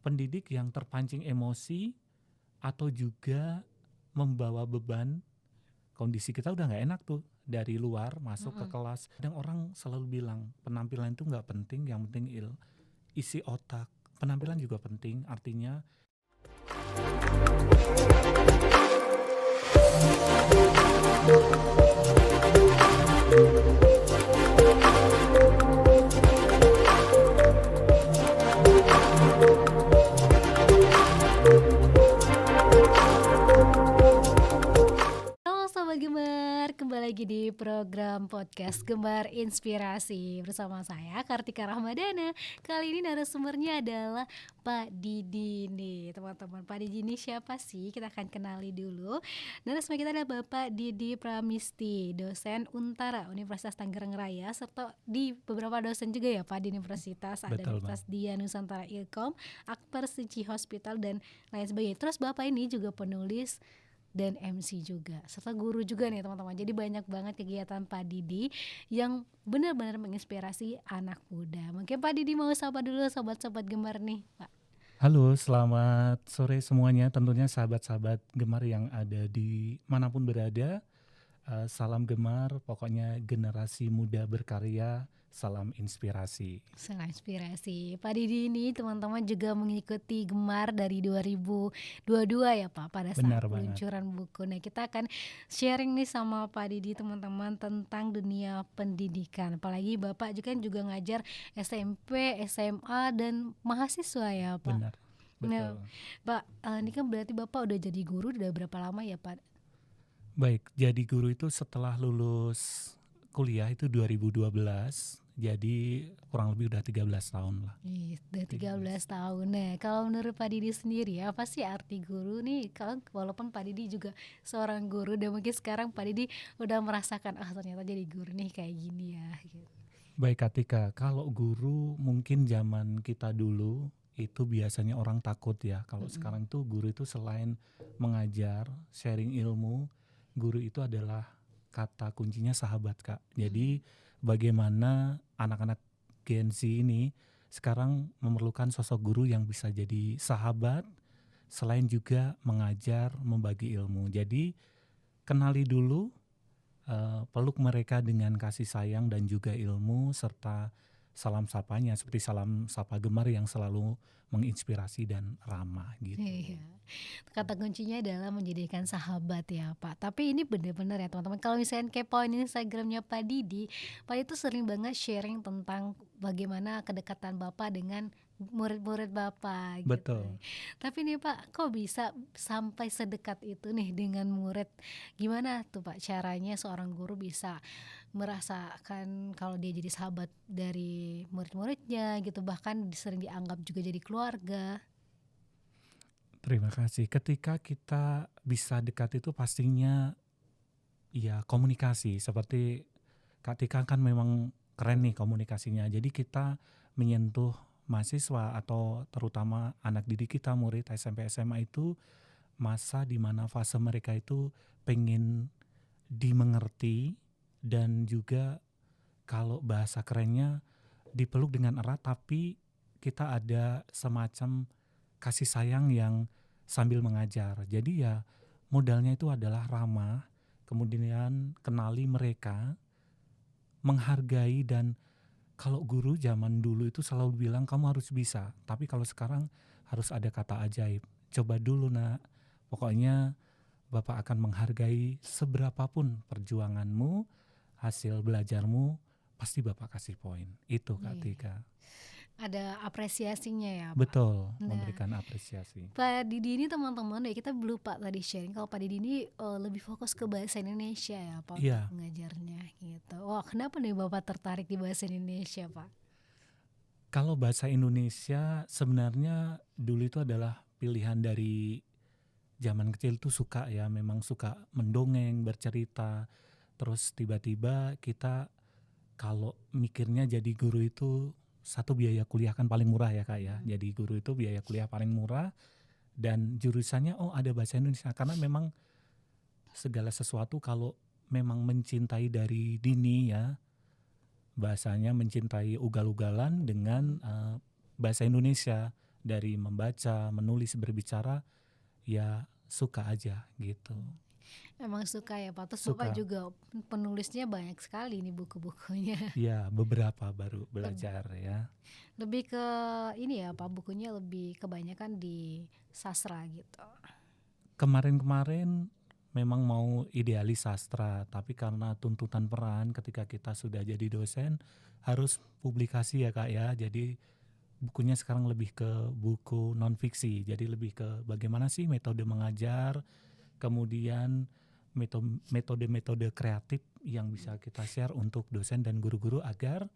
pendidik yang terpancing emosi atau juga membawa beban. Kondisi kita udah nggak enak tuh dari luar masuk ke Mm-mm. kelas. Kadang orang selalu bilang penampilan itu nggak penting, yang penting isi otak. Penampilan juga penting, artinya Halo Sobat Gemar, kembali lagi di program podcast Gemar Inspirasi bersama saya Kartika Rahmadana. Kali ini narasumbernya adalah Pak Didi nih teman-teman. Pak Didi ini siapa sih? Kita akan kenali dulu. Narasumber kita adalah Bapak Didi Pramisti, dosen Untara Universitas Tangerang Raya, serta di beberapa dosen juga ya Pak di universitas. Ada betul Bang. Universitas Dia Nusantara Ilkom, Akper Suci Hospital dan lain sebagainya. Terus Bapak ini juga penulis dan MC juga, serta guru juga nih teman-teman. Jadi banyak banget kegiatan Pak Didi yang benar-benar menginspirasi anak muda. Mungkin Pak Didi mau sapa dulu sobat-sobat Gemar nih Pak. Halo, selamat sore semuanya. Tentunya sahabat-sahabat Gemar yang ada di manapun berada. Salam Gemar, pokoknya generasi muda berkarya, salam inspirasi. Sangat inspirasi. Pak Didi ini teman-teman juga mengikuti Gemar dari 2022 ya Pak, pada saat Benar banget. peluncuran buku. Nah kita akan sharing nih sama Pak Didi teman-teman tentang dunia pendidikan. Apalagi Bapak juga ngajar SMP, SMA dan mahasiswa ya Pak. Benar, Nah betul. Pak, ini kan berarti Bapak udah jadi guru udah berapa lama ya Pak? Baik, jadi guru itu setelah lulus kuliah itu 2012, jadi kurang lebih udah 13 tahun lah. Udah 13 tahun. Nah, kalau menurut Pak Didi sendiri apa sih arti guru nih? Kalau walaupun Pak Didi juga seorang guru dan mungkin sekarang Pak Didi udah merasakan ternyata jadi guru nih kayak gini ya gitu. Baik Katika, kalau guru mungkin zaman kita dulu itu biasanya orang takut ya. Kalau Mm-mm. sekarang tuh guru itu selain mengajar, sharing ilmu, guru itu adalah kata kuncinya sahabat Kak. Mm-mm. Jadi bagaimana anak-anak Gen Z ini sekarang memerlukan sosok guru yang bisa jadi sahabat, selain juga mengajar, membagi ilmu. Jadi kenali dulu, peluk mereka dengan kasih sayang dan juga ilmu, serta salam sapanya seperti salam sapa Gemar yang selalu menginspirasi dan ramah gitu. Iya. Kata kuncinya adalah menjadikan sahabat ya Pak. Tapi ini benar-benar ya teman-teman. Kalau misalnya kepoin Instagramnya Pak Didi itu sering banget sharing tentang bagaimana kedekatan Bapak dengan murid-murid Bapak gitu. Betul. Tapi nih Pak, kok bisa sampai sedekat itu nih dengan murid? Gimana tuh Pak caranya seorang guru bisa merasakan kalau dia jadi sahabat dari murid-muridnya gitu, bahkan sering dianggap juga jadi keluarga. Terima kasih. Ketika kita bisa dekat itu pastinya ya komunikasi. Seperti Kak Tika kan memang keren nih komunikasinya. Jadi kita menyentuh mahasiswa atau terutama anak didik kita, murid SMP SMA itu masa di mana fase mereka itu pengen dimengerti dan juga kalau bahasa kerennya dipeluk dengan erat, tapi kita ada semacam kasih sayang yang sambil mengajar. Jadi ya modalnya itu adalah ramah, kemudian kenali mereka, menghargai, dan kalau guru zaman dulu itu selalu bilang kamu harus bisa, tapi kalau sekarang harus ada kata ajaib. Coba dulu nak, pokoknya Bapak akan menghargai seberapapun perjuanganmu, hasil belajarmu, pasti Bapak kasih poin. Itu Kak Iya. Tika. Ada apresiasinya ya Pak. Betul, Nah, memberikan apresiasi. Pak Didi ini teman-teman ya kita lupa tadi sharing kalau Pak Didi ini lebih fokus ke bahasa Indonesia ya Pak untuk Iya, mengajarnya gitu. Wah kenapa nih Bapak tertarik di bahasa Indonesia Pak? kalau bahasa Indonesia sebenarnya dulu itu adalah pilihan dari zaman kecil tuh suka ya, memang suka mendongeng, bercerita. Terus tiba-tiba kita kalau mikirnya jadi guru itu satu biaya kuliah kan paling murah ya Kak ya. Jadi guru itu biaya kuliah paling murah dan jurusannya ada bahasa Indonesia karena memang segala sesuatu kalau memang mencintai dari dini ya, bahasanya mencintai ugal-ugalan dengan bahasa Indonesia. dari membaca, menulis, berbicara, ya suka aja gitu. Emang suka ya Pak, terus Bapak Suka. juga penulisnya banyak sekali nih buku-bukunya. Ya beberapa baru belajar ya. Lebih ke ini ya Pak, bukunya lebih kebanyakan di sastra gitu. Kemarin-kemarin memang mau idealis sastra, tapi karena tuntutan peran ketika kita sudah jadi dosen harus publikasi ya Kak ya. Jadi bukunya sekarang lebih ke buku non fiksi. Jadi lebih ke bagaimana sih metode mengajar, kemudian metode-metode kreatif yang bisa kita share untuk dosen dan guru-guru agar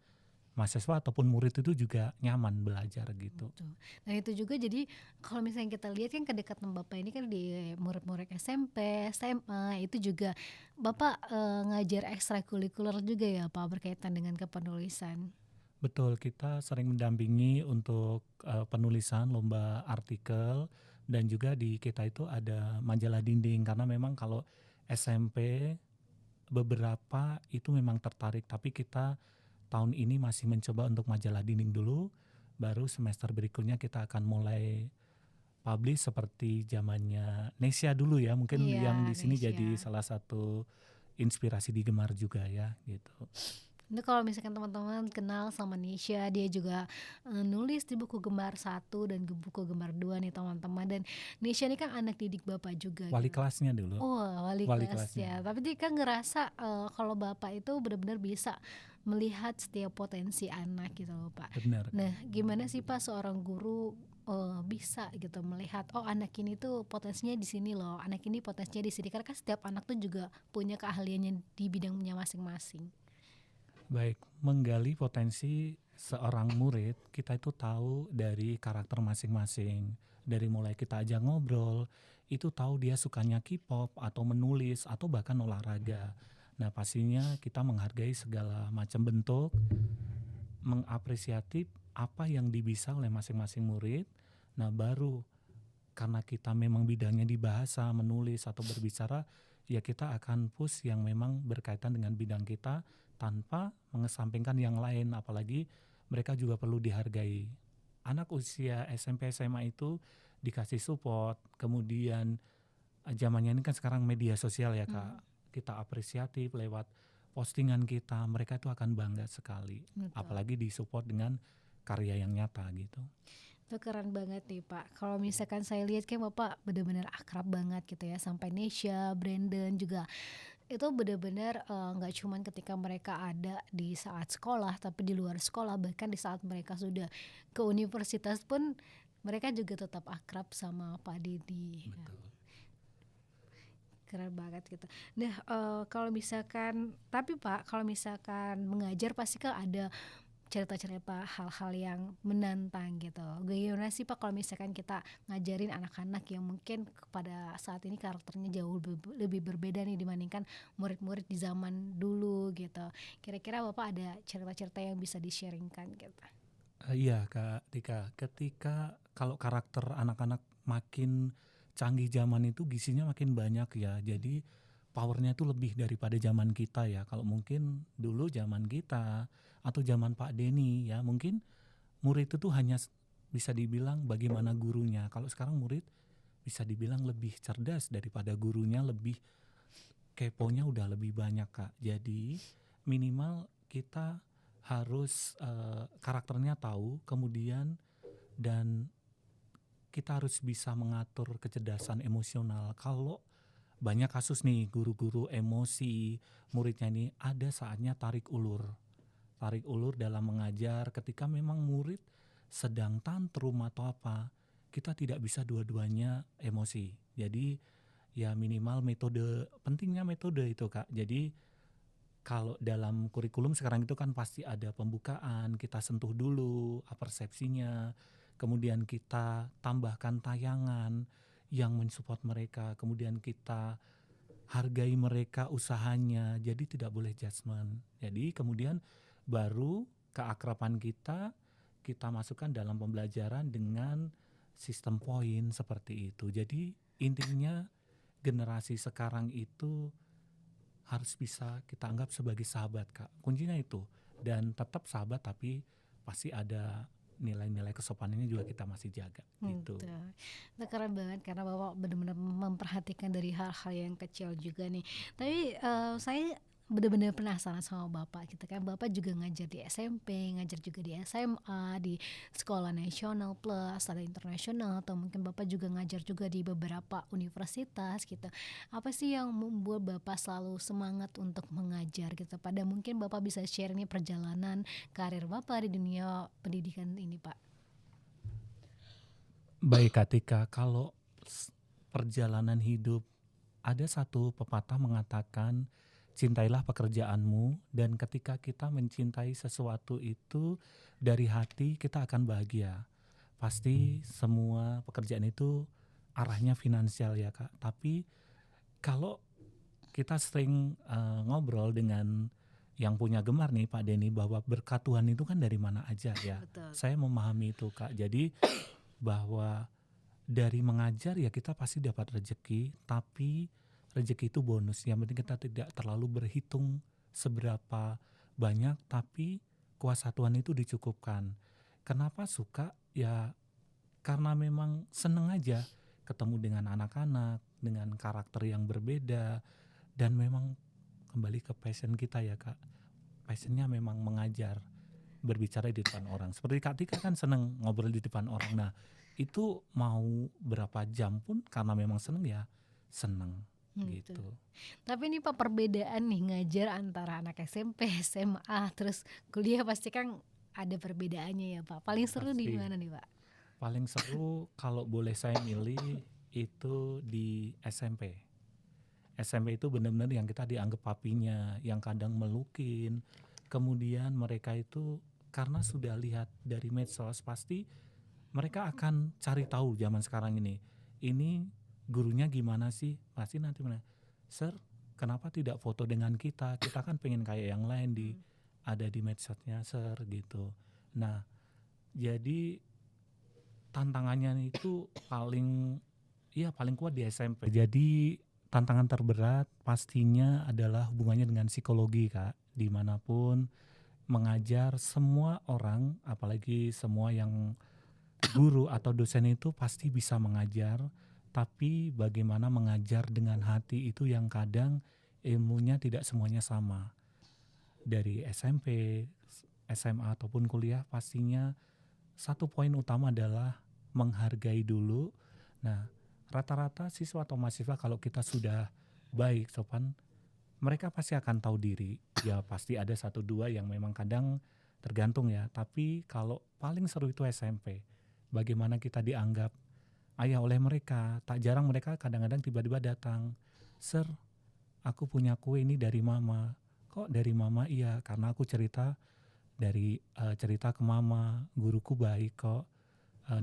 mahasiswa ataupun murid itu juga nyaman belajar gitu. Tuh. Nah itu juga jadi kalau misalnya kita lihat kan kedekatan Bapak ini kan di murid-murid SMP, SMA itu juga Bapak ngajar ekstrakurikuler juga ya Pak berkaitan dengan kepenulisan. Betul, kita sering mendampingi untuk penulisan lomba artikel dan juga di kita itu ada majalah dinding karena memang kalau SMP beberapa itu memang tertarik, tapi kita tahun ini masih mencoba untuk majalah dinding dulu, baru semester berikutnya kita akan mulai publish seperti zamannya Nesya dulu ya, mungkin yang Iya, di sini jadi Nesya. salah satu inspirasi di Gemar juga ya gitu. Itu kalau misalkan teman-teman kenal sama Nisha, dia juga nulis di buku Gemar 1 dan buku Gemar 2 nih teman-teman. Dan Nisha ini kan anak didik Bapak juga Wali gitu. kelasnya dulu, Oh, wali wali kelas kelasnya. ya. Tapi dia kan ngerasa kalau Bapak itu benar-benar bisa melihat setiap potensi anak gitu loh Pak. Benar. Nah, gimana sih Pak seorang guru bisa gitu melihat oh anak ini tuh potensinya di sini loh, anak ini potensinya di sini. Karena kan setiap anak tuh juga punya keahliannya di bidangnya masing-masing. Baik, menggali potensi seorang murid, kita itu tahu dari karakter masing-masing. Dari mulai kita ajak ngobrol, itu tahu dia sukanya K-pop atau menulis atau bahkan olahraga. Nah, pastinya kita menghargai segala macam bentuk, mengapresiatif apa yang dibisa oleh masing-masing murid. Nah, baru karena kita memang bidangnya di bahasa, menulis atau berbicara, ya kita akan push yang memang berkaitan dengan bidang kita tanpa mengesampingkan yang lain, apalagi mereka juga perlu dihargai. Anak usia SMP SMA itu dikasih support, kemudian zamannya ini kan sekarang media sosial ya Kak, kita apresiatif lewat postingan kita, mereka itu akan bangga sekali, Betul. apalagi disupport dengan karya yang nyata gitu. Itu keren banget nih Pak. Kalau misalkan saya lihat kan Bapak benar-benar akrab banget gitu ya, sampai Nesya, Brandon juga itu benar-benar nggak cuman ketika mereka ada di saat sekolah, tapi di luar sekolah, bahkan di saat mereka sudah ke universitas pun mereka juga tetap akrab sama Pak Didi. Betul. Keren banget gitu. Nah kalau misalkan, tapi Pak kalau misalkan mengajar pasti kan ada cerita-cerita hal-hal yang menantang gitu. Gimana sih Pak kalau misalkan kita ngajarin anak-anak yang mungkin pada saat ini karakternya jauh lebih berbeda nih dibandingkan murid-murid di zaman dulu gitu. Kira-kira Bapak ada cerita-cerita yang bisa di-sharingkan gitu? Iya Kak Dika, ketika kalau karakter anak-anak makin canggih zaman itu gizinya makin banyak ya, jadi powernya itu lebih daripada zaman kita ya. Kalau mungkin dulu zaman kita atau zaman Pak Denny ya, mungkin murid itu hanya bisa dibilang bagaimana gurunya. Kalau sekarang murid bisa dibilang lebih cerdas daripada gurunya, lebih keponya udah lebih banyak Kak. Jadi minimal kita harus karakternya tahu, kemudian dan kita harus bisa mengatur kecerdasan emosional. Kalau banyak kasus nih guru-guru emosi, muridnya ini ada saatnya tarik ulur. Tarik ulur dalam mengajar ketika memang murid sedang tantrum atau apa, kita tidak bisa dua-duanya emosi. Jadi ya minimal metode, pentingnya metode itu Kak. Jadi kalau dalam kurikulum sekarang itu kan pasti ada pembukaan, kita sentuh dulu persepsinya, kemudian kita tambahkan tayangan yang mensupport mereka, kemudian kita hargai mereka usahanya, jadi tidak boleh judgement. Jadi kemudian baru keakraban kita masukkan dalam pembelajaran dengan sistem poin seperti itu. Jadi intinya generasi sekarang itu harus bisa kita anggap sebagai sahabat Kak. Kuncinya itu. Dan tetap sahabat tapi pasti ada nilai-nilai kesopanannya juga kita masih jaga gitu. Betul. Itu keren banget karena Bapak benar-benar memperhatikan dari hal-hal yang kecil juga nih. Tapi saya benar-benar penasaran sama Bapak gitu kan. Bapak juga ngajar di SMP, ngajar juga di SMA, di Sekolah Nasional Plus, ada internasional, atau mungkin Bapak juga ngajar juga di beberapa universitas gitu. Apa sih yang membuat Bapak selalu semangat untuk mengajar gitu? Pada mungkin Bapak bisa share nih perjalanan karir Bapak di dunia pendidikan ini, Pak. Baik Kak Tika, kalau perjalanan hidup, ada satu pepatah mengatakan cintailah pekerjaanmu, dan ketika kita mencintai sesuatu itu dari hati, kita akan bahagia. Pasti semua pekerjaan itu arahnya finansial ya Kak, tapi kalau kita sering ngobrol dengan yang punya gemar nih Pak Denny, bahwa berkat Tuhan itu kan dari mana aja ya. Betul. Saya memahami itu Kak. Jadi bahwa dari mengajar ya kita pasti dapat rezeki, tapi rezeki itu bonus. Yang penting kita tidak terlalu berhitung seberapa banyak, tapi kuasa Tuhan itu dicukupkan. Kenapa suka? Ya karena memang seneng aja ketemu dengan anak-anak, dengan karakter yang berbeda, dan memang kembali ke passion kita ya Kak. Passionnya memang mengajar, berbicara di depan orang. Seperti Kak Tika kan seneng ngobrol di depan orang. Nah itu mau berapa jam pun karena memang seneng ya seneng Gitu. gitu. Tapi ini Pak, perbedaan nih ngajar antara anak SMP, SMA, terus kuliah pasti kan ada perbedaannya ya Pak. Paling seru di Pasti mana nih Pak? paling seru kalau boleh saya milih itu di SMP. SMP itu benar-benar yang kita dianggap papinya, yang kadang melukin. Kemudian mereka itu karena sudah lihat dari medsos, pasti mereka akan cari tahu zaman sekarang ini. Ini gurunya gimana sih? Pasti nanti mana? Sir, kenapa tidak foto dengan kita? Kita kan pengen kayak yang lain ada di medsosnya, Sir gitu. Nah, jadi tantangannya itu paling kuat di SMP. Jadi tantangan terberat pastinya adalah hubungannya dengan psikologi Kak. Dimanapun mengajar, semua orang, apalagi semua yang guru atau dosen itu pasti bisa mengajar, tapi bagaimana mengajar dengan hati itu yang kadang ilmunya tidak semuanya sama. Dari SMP, SMA ataupun kuliah, pastinya satu poin utama adalah menghargai dulu. Nah, rata-rata siswa atau mahasiswa kalau kita sudah baik, sopan, mereka pasti akan tahu diri. Ya pasti ada satu dua yang memang kadang tergantung ya. Tapi kalau paling seru itu SMP. Bagaimana kita dianggap ayah oleh mereka. Tak jarang mereka kadang-kadang tiba-tiba datang. Sir, aku punya kue ini dari mama. Kok dari mama? Iya, karena aku cerita ke mama. Guruku baik kok.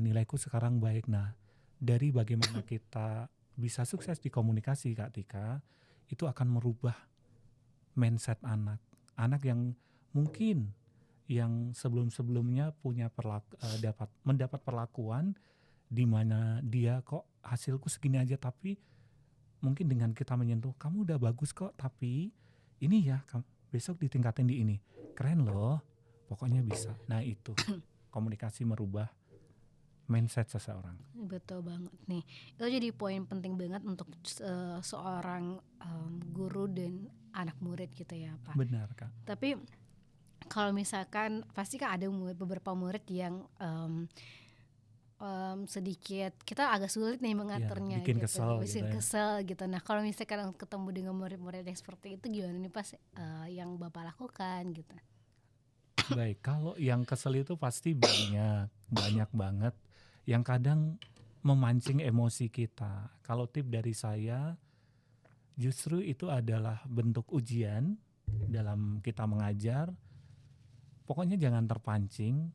Nilaiku sekarang baik. Nah, dari bagaimana kita bisa sukses di komunikasi Kak Tika, itu akan merubah mindset anak yang mungkin yang sebelum-sebelumnya mendapat perlakuan di mana dia kok hasilku segini aja, tapi mungkin dengan kita menyentuh, kamu udah bagus kok, tapi ini ya besok ditingkatin di ini, keren loh, pokoknya bisa. Nah itu komunikasi merubah mindset seseorang. Betul banget nih. Itu jadi poin penting banget untuk seorang guru dan anak murid gitu ya Pak. Benar Kak. Tapi kalau misalkan pasti kan ada beberapa murid yang sedikit kita agak sulit nih mengaturnya bikin gitu, kesel gitu ya. kesel gitu. Nah kalau misalkan ketemu dengan murid-murid yang seperti itu gimana nih Pas yang Bapak lakukan gitu? Baik, kalau yang kesel itu pasti banyak banget yang kadang memancing emosi kita. Kalau tip dari saya, justru itu adalah bentuk ujian dalam kita mengajar. Pokoknya jangan terpancing,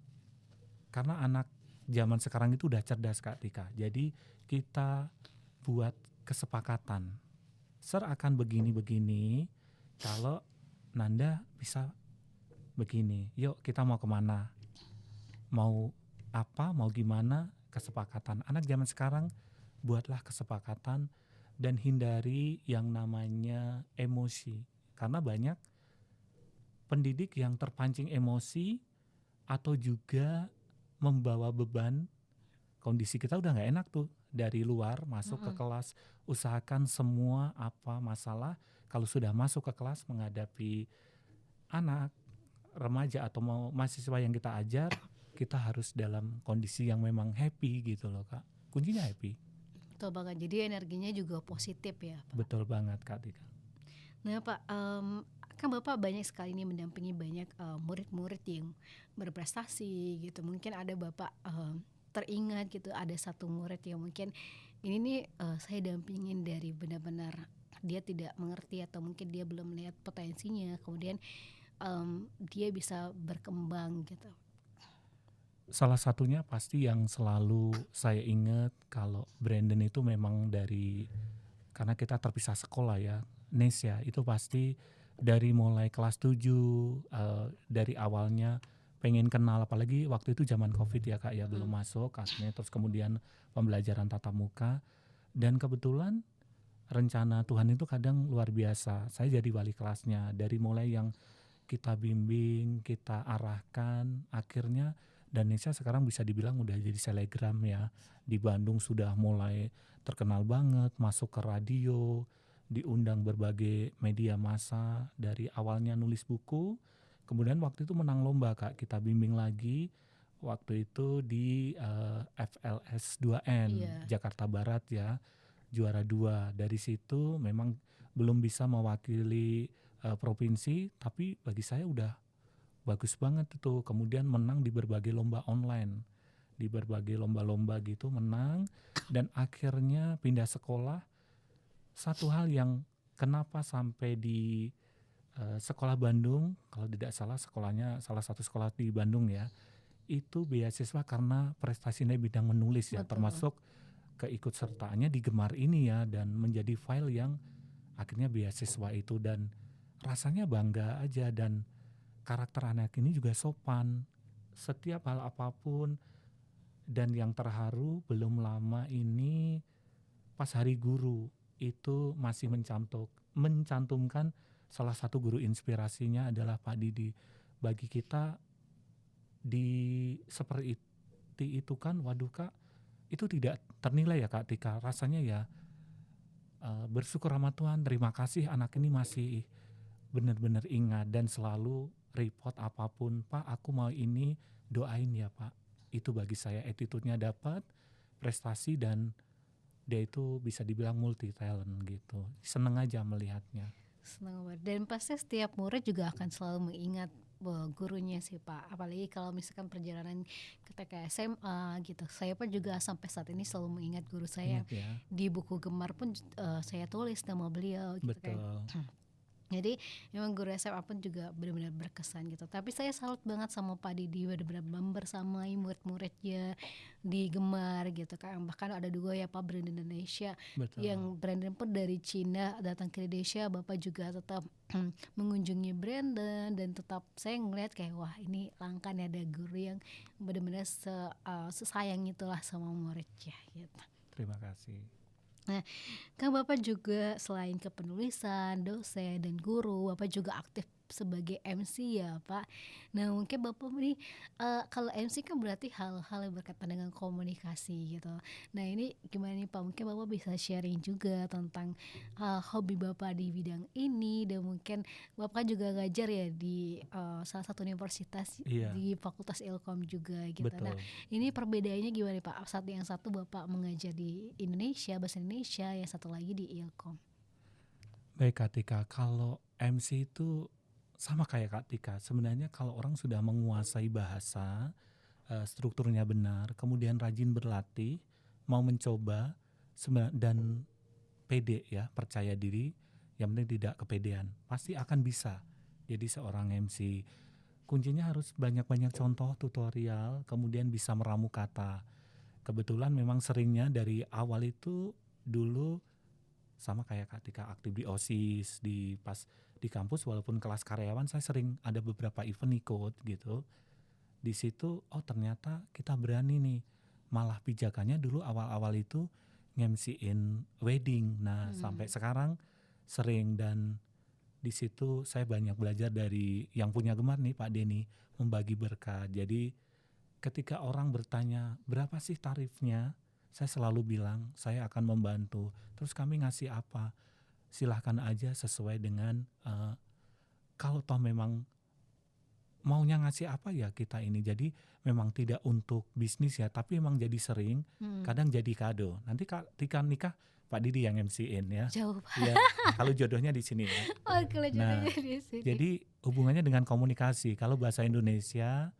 karena anak zaman sekarang itu udah cerdas Kak Tika. Jadi kita buat kesepakatan. Sir akan begini-begini, kalau Nanda bisa begini. Yuk kita mau kemana? Mau apa? Mau gimana? Kesepakatan. Anak zaman sekarang buatlah kesepakatan dan hindari yang namanya emosi. Karena banyak pendidik yang terpancing emosi atau juga membawa beban, kondisi kita udah nggak enak tuh dari luar masuk ke Mhm. kelas, usahakan semua apa masalah kalau sudah masuk ke kelas menghadapi anak, remaja atau mau mahasiswa yang kita ajar, kita harus dalam kondisi yang memang happy gitu loh Kak. Kuncinya happy. Betul banget, jadi energinya juga positif ya Pak. Betul banget Kak Tika. Nah Pak, kan Bapak banyak sekali nih mendampingi banyak murid-murid yang berprestasi gitu. Mungkin ada Bapak teringat gitu, ada satu murid yang mungkin ini nih saya dampingin dari benar-benar dia tidak mengerti atau mungkin dia belum melihat potensinya, kemudian dia bisa berkembang gitu. Salah satunya pasti yang selalu saya ingat kalau Brandon itu memang dari, karena kita terpisah sekolah ya, Nesya itu pasti dari mulai kelas 7 dari awalnya pengen kenal, apalagi waktu itu zaman Covid ya Kak ya, belum Mm. masuk akhirnya, terus kemudian pembelajaran tatap muka, dan kebetulan rencana Tuhan itu kadang luar biasa. Saya jadi wali kelasnya, dari mulai yang kita bimbing, kita arahkan, akhirnya Danesha sekarang bisa dibilang udah jadi selegram ya. Di Bandung sudah mulai terkenal banget, masuk ke radio, diundang berbagai media massa, dari awalnya nulis buku, kemudian waktu itu menang lomba Kak, kita bimbing lagi, waktu itu di FLS 2N Iya, Jakarta Barat ya, juara 2. Dari situ memang belum bisa mewakili provinsi, tapi bagi saya udah bagus banget itu. Kemudian menang di berbagai lomba online, di berbagai lomba-lomba gitu menang, dan akhirnya pindah sekolah. Satu hal yang kenapa sampai di sekolah Bandung, kalau tidak salah sekolahnya salah satu sekolah di Bandung ya, itu beasiswa karena prestasinya bidang menulis ya, betul. termasuk keikutsertaannya di Gemar ini ya, dan menjadi file yang akhirnya beasiswa itu, dan rasanya bangga aja. Dan karakter anak ini juga sopan setiap hal apapun. Dan yang terharu belum lama ini pas hari guru itu masih mencantumkan salah satu guru inspirasinya adalah Pak Didi. Bagi kita di seperti itu kan, waduh Kak, itu tidak ternilai ya Kak Tika, rasanya ya bersyukur sama Tuhan, terima kasih anak ini masih benar-benar ingat dan selalu report apapun, Pak aku mau ini, doain ya Pak. Itu bagi saya attitude-nya dapat, prestasi, dan dia itu bisa dibilang multi talent gitu. Seneng aja melihatnya. Senang banget. Dan pasti setiap murid juga akan selalu mengingat gurunya sih Pak. Apalagi kalau misalkan perjalanan ketika SMA gitu. Saya pun juga sampai saat ini selalu mengingat guru saya. Ingat ya, Di buku Gemar pun saya tulis nama beliau gitu kan. betul. Jadi memang guru SMA pun juga benar-benar berkesan gitu. Tapi saya salut banget sama Pak Didi, benar-benar membersamai murid-muridnya di Gemar gitu kan. Bahkan ada dua ya Pak, Brandon Indonesia, Betul. yang Brandon pun dari Cina datang ke Indonesia. Bapak juga tetap mengunjungi Brandon, dan tetap saya ngeliat kayak wah ini langka nih ada guru yang benar-benar sesayang itulah sama muridnya gitu. Terima kasih. Nah, kan Bapak juga selain kepenulisan, dosen, dan guru, Bapak juga aktif sebagai MC ya Pak. Nah mungkin Bapak nih kalau MC kan berarti hal-hal yang berkaitan dengan komunikasi gitu. Nah ini gimana nih Pak? Mungkin Bapak bisa sharing juga tentang hobi Bapak di bidang ini, dan mungkin Bapak juga ngajar ya di salah satu universitas Iya, di Fakultas Ilkom juga gitu. Nah betul. ini perbedaannya gimana nih Pak? Saat yang satu Bapak mengajar di Indonesia, bahasa Indonesia, yang satu lagi di Ilkom. Baik Kak Tika, kalau MC itu sama kayak Kak Tika. Sebenarnya kalau orang sudah menguasai bahasa, strukturnya benar, kemudian rajin berlatih, mau mencoba, dan pede ya, percaya diri, yang penting tidak kepedean, pasti akan bisa jadi seorang MC. Kuncinya harus banyak-banyak contoh tutorial, kemudian bisa meramu kata. Kebetulan memang seringnya dari awal itu dulu sama kayak Kak Tika, aktif di OSIS, di pas di kampus walaupun kelas karyawan saya sering ada beberapa event ikut gitu. Di situ oh ternyata kita berani nih, malah pijakannya dulu awal-awal itu nge-MC-in wedding. Nah sampai Hmm. sekarang sering, dan di situ saya banyak belajar dari yang punya Gemar nih Pak Denny, membagi berkat. Jadi ketika orang bertanya berapa sih tarifnya, saya selalu bilang saya akan membantu. Terus kami ngasih apa? Silahkan aja sesuai dengan kalau toh memang maunya ngasih apa ya kita ini. Jadi memang tidak untuk bisnis ya, tapi memang jadi sering, kadang jadi kado. Nanti ketika nikah Pak Didi yang MC-in ya. Jauh Pak. Ya, kalau jodohnya di sini ya. Oh, kalau Nah, jodohnya di sini. jadi hubungannya dengan komunikasi. Kalau bahasa Indonesia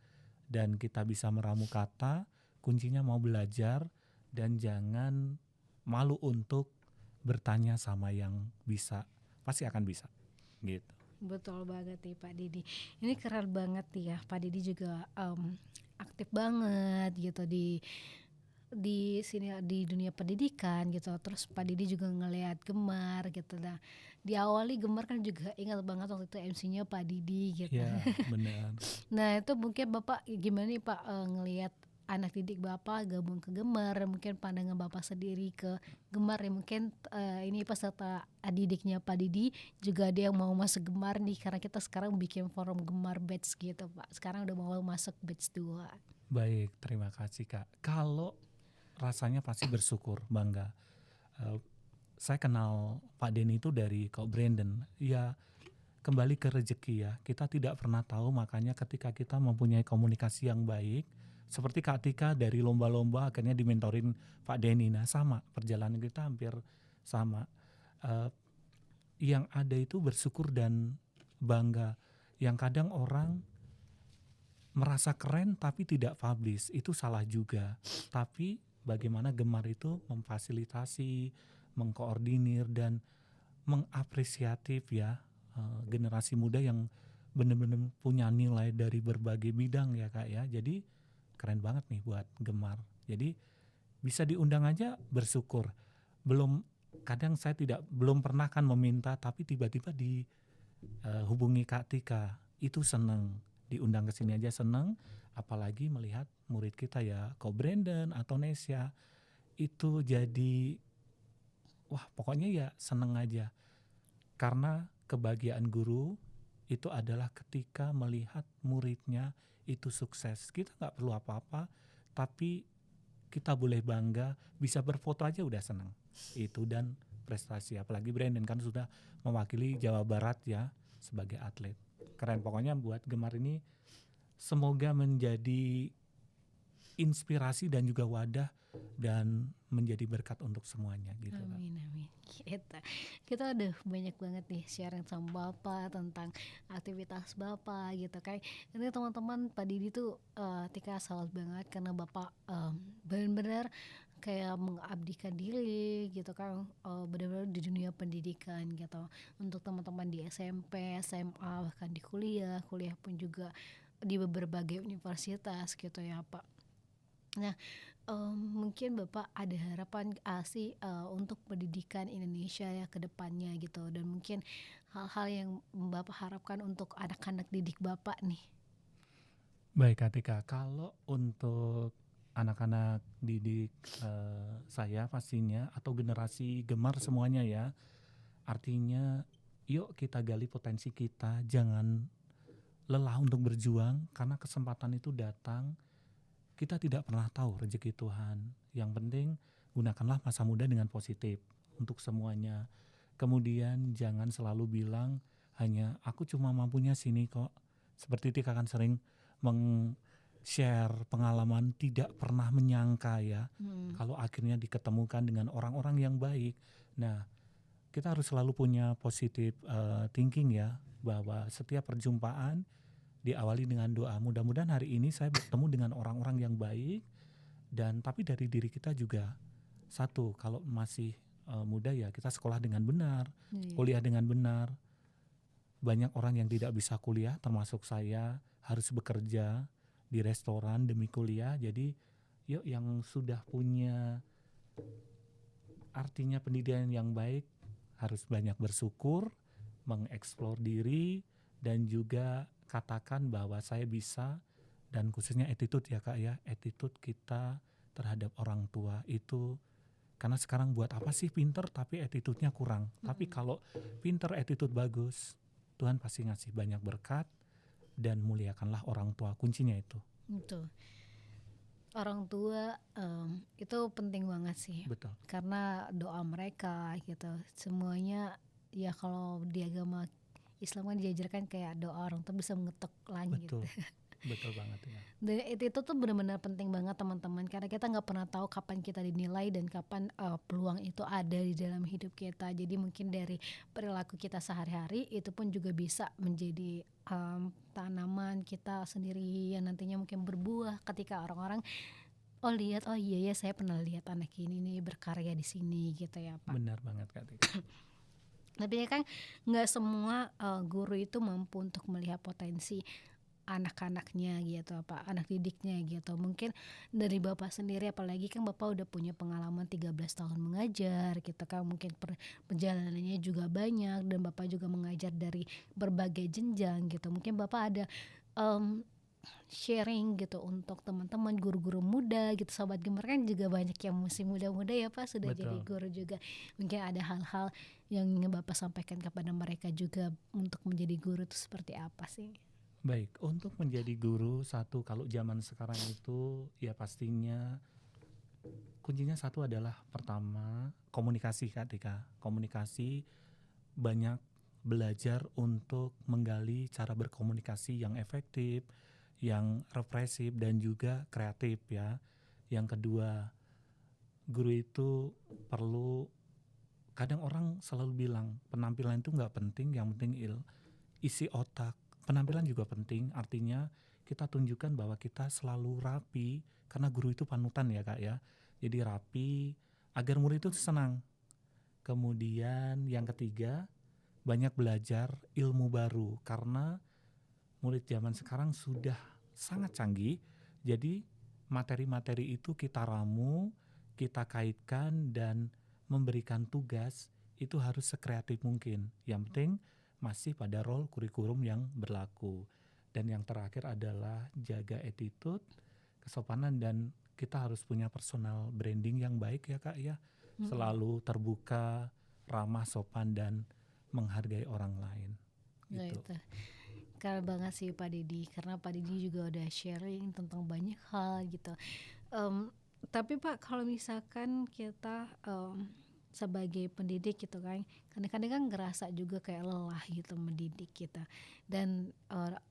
dan kita bisa meramu kata, kuncinya mau belajar dan jangan malu untuk bertanya sama yang bisa. Pasti akan bisa. Gitu. Betul banget nih Pak Didi. Ini keren banget nih ya, Pak Didi juga aktif banget gitu di sini di dunia pendidikan gitu. Terus Pak Didi juga ngelihat Gemar gitu. Nah, diawali Gemar kan juga ingat banget waktu itu MC-nya Pak Didi gitu. Ya, benar. Nah, itu mungkin Bapak gimana nih Pak ngelihat anak didik Bapak gabung ke Gemar, mungkin pandangan Bapak sendiri ke Gemar ya, mungkin ini peserta didiknya Pak Didi juga ada yang mau masuk Gemar nih, karena kita sekarang bikin forum Gemar batch gitu Pak. Sekarang udah mau masuk batch 2. Baik, terima kasih Kak. Kalau rasanya pasti bersyukur, bangga. Saya kenal Pak Denny itu dari Kak Brandon. Ya, kembali ke rezeki ya. Kita tidak pernah tahu, makanya ketika kita mempunyai komunikasi yang baik, seperti Kak Tika dari lomba-lomba akhirnya dimentorin Pak Denny. Nah, sama, perjalanan kita hampir sama. Yang ada itu bersyukur dan bangga. Yang kadang orang merasa keren tapi tidak publish, itu salah juga. Tapi bagaimana Gemar itu memfasilitasi, mengkoordinir dan mengapresiatif ya generasi muda yang benar-benar punya nilai dari berbagai bidang ya Kak ya. Jadi keren banget nih buat Gemar. Jadi bisa diundang aja bersyukur. Kadang saya belum pernah kan meminta, tapi tiba-tiba dihubungi Kak Tika, itu seneng. Diundang ke sini aja seneng, apalagi melihat murid kita ya, Ko Brandon atau Nesya, itu jadi wah pokoknya ya seneng aja. Karena kebahagiaan guru itu adalah ketika melihat muridnya itu sukses. Kita gak perlu apa-apa, tapi kita boleh bangga, bisa berfoto aja udah seneng. Itu dan prestasi, apalagi Brandon kan sudah mewakili Jawa Barat ya sebagai atlet. Keren, pokoknya buat Gemar ini semoga menjadi inspirasi dan juga wadah dan menjadi berkat untuk semuanya gitu. Amin, amin. Kita udah banyak banget nih sharing sama Bapak tentang aktivitas Bapak gitu kan. Ini teman-teman Pak Didi tuh Tika salut banget karena Bapak benar-benar kayak mengabdikan diri gitu kan, benar-benar di dunia pendidikan gitu. Untuk teman-teman di SMP, SMA, bahkan di kuliah pun juga di berbagai universitas gitu ya Pak. Nah, mungkin Bapak ada harapan sih untuk pendidikan Indonesia ya ke depannya gitu, dan mungkin hal-hal yang Bapak harapkan untuk anak-anak didik Bapak nih. Baik Kak Tika, kalau untuk anak-anak didik saya pastinya atau generasi Gemar semuanya ya, artinya yuk kita gali potensi kita, jangan lelah untuk berjuang karena kesempatan itu datang. Kita tidak pernah tahu rezeki Tuhan. Yang penting gunakanlah masa muda dengan positif untuk semuanya. Kemudian jangan selalu bilang hanya aku cuma mampunya sini kok. Seperti Tika kan sering share pengalaman tidak pernah menyangka ya. Kalau akhirnya diketemukan dengan orang-orang yang baik. Nah, kita harus selalu punya positif thinking ya, bahwa setiap perjumpaan diawali dengan doa. Mudah-mudahan hari ini saya bertemu dengan orang-orang yang baik, dan tapi dari diri kita juga satu, kalau masih muda ya kita sekolah dengan benar, kuliah dengan benar. Banyak orang yang tidak bisa kuliah termasuk saya, harus bekerja di restoran demi kuliah. Jadi yuk yang sudah punya artinya pendidikan yang baik harus banyak bersyukur, mengeksplor diri, dan juga katakan bahwa saya bisa. Dan khususnya attitude ya Kak ya, attitude kita terhadap orang tua itu, karena sekarang buat apa sih pinter tapi attitude-nya kurang. Tapi kalau pinter attitude bagus, Tuhan pasti ngasih banyak berkat, dan muliakanlah orang tua, kuncinya itu. Betul. orang tua, itu penting banget sih. Betul, Karena doa mereka gitu, semuanya ya kalau di agama Islam kan diajarkan kayak doa orang tua bisa mengetuk langit. betul, betul banget ya. Dan itu tuh benar-benar penting banget teman-teman, karena kita nggak pernah tahu kapan kita dinilai dan kapan peluang itu ada di dalam hidup kita. Jadi mungkin dari perilaku kita sehari-hari itu pun juga bisa menjadi tanaman kita sendiri yang nantinya mungkin berbuah ketika orang-orang oh lihat, oh iya ya saya pernah lihat anak ini nih berkarya di sini gitu ya Pak. Benar banget Kak Tika. Tapi ya kan nggak semua guru itu mampu untuk melihat potensi anak-anaknya gitu, apa anak didiknya gitu. Mungkin dari Bapak sendiri, apalagi kan Bapak udah punya pengalaman 13 tahun mengajar gitu kan, mungkin perjalanannya juga banyak dan Bapak juga mengajar dari berbagai jenjang gitu. Mungkin Bapak ada em, sharing gitu untuk teman-teman guru-guru muda gitu. Sobat Gemar kan juga banyak yang masih muda-muda ya Pak, sudah jadi Betul. guru juga. Mungkin ada hal-hal yang ingin Bapak sampaikan kepada mereka juga untuk menjadi guru itu seperti apa sih? Baik, untuk menjadi guru satu kalau zaman sekarang itu ya pastinya kuncinya satu adalah pertama komunikasi Kak Tika. Komunikasi, banyak belajar untuk menggali cara berkomunikasi yang efektif, yang represif dan juga kreatif ya. Yang kedua, guru itu perlu, kadang orang selalu bilang penampilan itu nggak penting, yang penting isi otak. Penampilan juga penting, artinya kita tunjukkan bahwa kita selalu rapi, karena guru itu panutan ya Kak ya. Jadi rapi agar murid itu senang. Kemudian yang ketiga, banyak belajar ilmu baru, karena murid zaman sekarang sudah sangat canggih. Jadi materi-materi itu kita ramu, kita kaitkan dan memberikan tugas itu harus sekreatif mungkin. Yang penting masih pada role kurikulum yang berlaku. Dan yang terakhir adalah jaga attitude, kesopanan, dan kita harus punya personal branding yang baik ya Kak ya. Selalu terbuka, ramah, sopan, dan menghargai orang lain. Nah Gitu. itu keren banget sih Pak Didi, karena Pak Didi juga udah sharing tentang banyak hal gitu. Em, tapi Pak, kalau misalkan kita sebagai pendidik gitu kan, kadang-kadang kan ngerasa juga kayak lelah gitu mendidik kita. Dan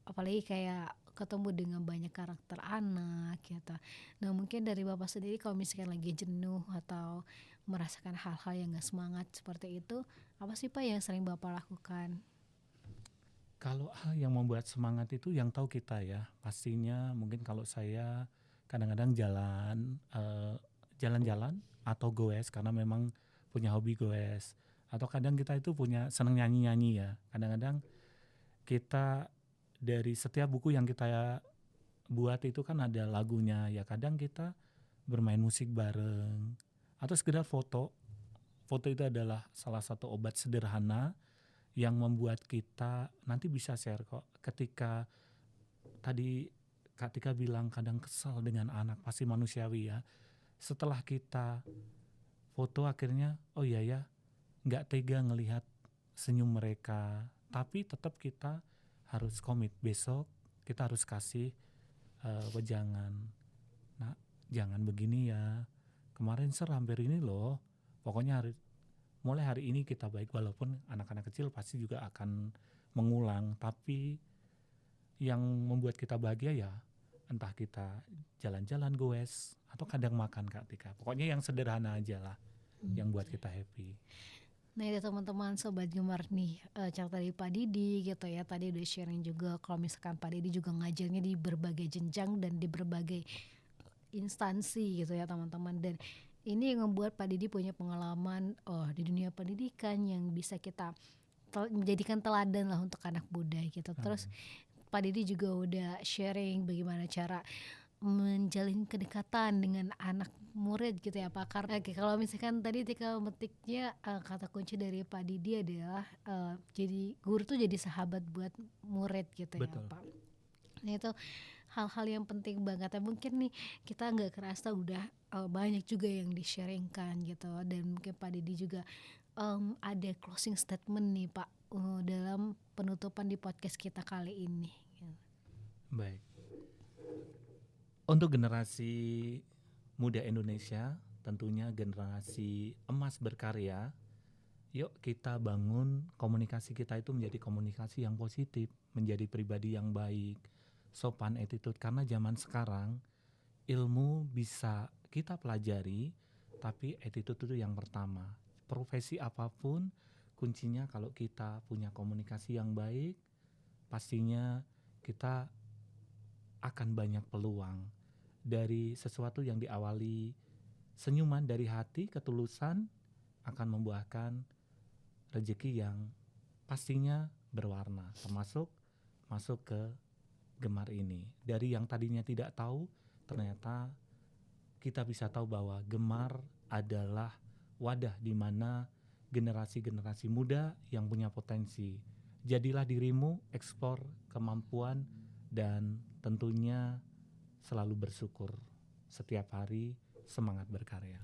apalagi kayak ketemu dengan banyak karakter anak gitu. Nah mungkin dari Bapak sendiri kalau misalkan lagi jenuh atau merasakan hal-hal yang gak semangat seperti itu, apa sih Pak yang sering Bapak lakukan? Kalau hal yang membuat semangat itu yang tahu kita ya. Pastinya mungkin kalau saya kadang-kadang jalan-jalan atau goes, karena memang punya hobi goes. Atau kadang kita itu punya seneng nyanyi-nyanyi ya. Kadang-kadang kita dari setiap buku yang kita buat itu kan ada lagunya ya. Kadang kita bermain musik bareng atau sekedar foto. Foto itu adalah salah satu obat sederhana yang membuat kita nanti bisa share kok. Ketika tadi Kak Tika bilang kadang kesal dengan anak, pasti manusiawi ya. Setelah kita foto akhirnya, oh iya ya, nggak tega ngelihat senyum mereka. Tapi tetap kita harus komit, besok kita harus kasih wejangan. Nah, jangan begini ya. Kemarin hampir ini loh. Pokoknya mulai hari ini kita baik, walaupun anak-anak kecil pasti juga akan mengulang, tapi yang membuat kita bahagia ya entah kita jalan-jalan goes atau kadang makan Kak Tika. Pokoknya yang sederhana aja lah yang buat kita happy. Nah itu teman-teman Sobat Gemar nih, cerita dari Pak Didi gitu ya. Tadi udah sharing juga kalau misalkan Pak Didi juga ngajarnya di berbagai jenjang dan di berbagai instansi gitu ya teman-teman. Dan ini yang membuat Pak Didi punya pengalaman di dunia pendidikan yang bisa kita menjadikan teladan lah untuk anak muda gitu. Terus Pak Didi juga udah sharing bagaimana cara menjalin kedekatan dengan anak murid gitu ya Pak. Karena kalau misalkan tadi Tika metiknya kata kunci dari Pak Didi adalah jadi guru tuh jadi sahabat buat murid gitu ya Betul. Pak. Nah itu hal-hal yang penting banget ya, mungkin nih kita nggak kerasa udah banyak juga yang di-sharingkan gitu. Dan mungkin Pak Didi juga ada closing statement nih Pak dalam penutupan di podcast kita kali ini. Baik. Untuk generasi muda Indonesia, tentunya generasi emas berkarya, yuk kita bangun komunikasi kita itu menjadi komunikasi yang positif, menjadi pribadi yang baik, sopan attitude. Karena zaman sekarang ilmu bisa kita pelajari, tapi attitude itu yang pertama. Profesi apapun, kuncinya kalau kita punya komunikasi yang baik, pastinya kita akan banyak peluang. Dari sesuatu yang diawali senyuman dari hati, ketulusan, akan membuahkan rezeki yang pastinya berwarna, termasuk masuk ke Gemar ini. Dari yang tadinya tidak tahu, ternyata kita bisa tahu bahwa Gemar adalah wadah di mana generasi-generasi muda yang punya potensi. Jadilah dirimu, eksplor kemampuan, dan tentunya selalu bersyukur. Setiap hari semangat berkarya.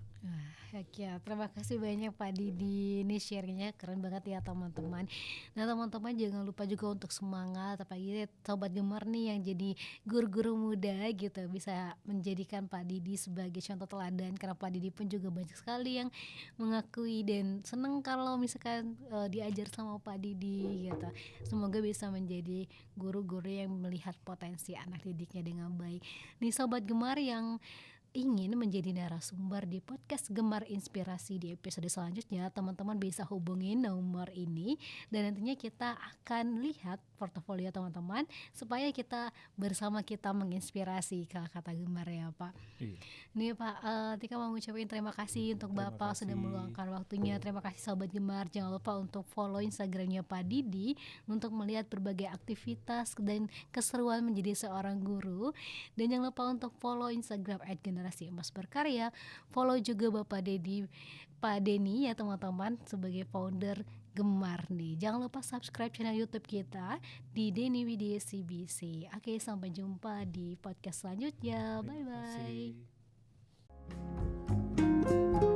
Oke, terima kasih banyak Pak Didi. Ini sharingnya keren banget ya teman-teman. Nah teman-teman jangan lupa juga untuk semangat, apalagi sobat Gemar nih yang jadi guru-guru muda gitu, bisa menjadikan Pak Didi sebagai contoh teladan, karena Pak Didi pun juga banyak sekali yang mengakui dan seneng kalau misalkan diajar sama Pak Didi gitu. Semoga bisa menjadi guru-guru yang melihat potensi anak didiknya dengan baik. Nih sobat Gemar yang ingin menjadi narasumber di podcast Gemar Inspirasi di episode selanjutnya, teman-teman bisa hubungin nomor ini dan nantinya kita akan lihat portofolio teman-teman supaya kita bersama kita menginspirasi, kata Gemar ya Pak. Iya. Nih Pak, Tika mau ngucapin terima kasih untuk Terima Bapak sudah kasih. meluangkan waktunya. Terima kasih Sobat Gemar. Jangan lupa untuk follow Instagramnya Pak Didi untuk melihat berbagai aktivitas dan keseruan menjadi seorang guru. Dan jangan lupa untuk follow Instagram @generasi_emas_berkarya. Follow juga Bapak Dedi, Pak Denny ya teman-teman, sebagai founder Gemar nih. Jangan lupa subscribe channel YouTube kita di Denny Widya CBC. Oke, sampai jumpa di podcast selanjutnya. Bye Terima bye. kasih.